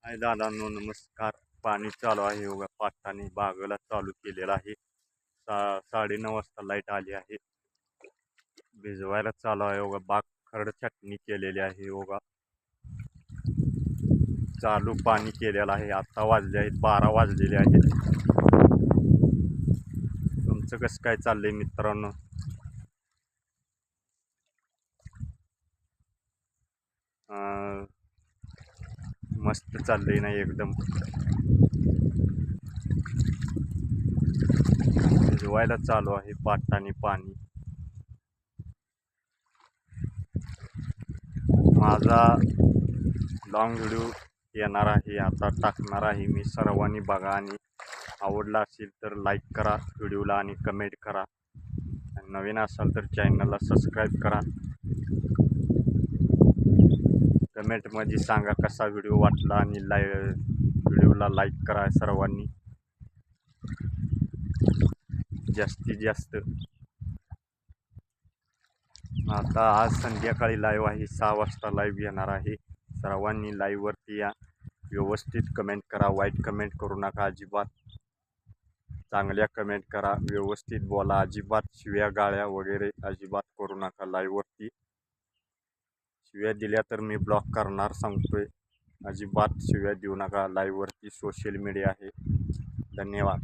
हाय दादांनो नमस्कार. पाणी चालू आहे बघा. पाटाने बागेला चालू केलेला आहे. 9:30 वाजता लाईट आली आहे. भिजवायला चालू आहे बघा. बाग खरड छाटणी केलेली आहे बघा. चालू पाणी केलेलं आहे. आता वाजले आहेत 12 वाजलेले आहेत. तुमचं कसं काय चाललंय मित्रांनो? मस्त चाललंय ना एकदम. भिजवायला चालू आहे पाटाने पाणी. माझा लॉंग व्हिडिओ येणार आहे, आता टाकणार आहे मी. सर्वांनी बघा आणि आवडला असेल तर लाईक करा व्हिडिओला आणि कमेंट करा. नवीन असाल तर चॅनलला सबस्क्राईब करा. कमेंटमध्ये सांगा कसा व्हिडिओ वाटला आणि व्हिडिओला लाईक करा सर्वांनी जास्तीत जास्त. आता आज संध्याकाळी लाईव्ह आहे, 6 वाजता लाईव्ह येणार आहे. सर्वांनी लाईव्हवरती या. व्यवस्थित कमेंट करा, वाईट कमेंट करू नका अजिबात. चांगल्या कमेंट करा, व्यवस्थित बोला. अजिबात शिव्या गाळ्या वगैरे अजिबात करू नका लाईव्हवरती. शिव्या दिल्या तर मी ब्लॉक करणार सांगतोय. अजिबात शिव्या देऊ नका लाईव्हवरती. सोशल मीडिया आहे. धन्यवाद.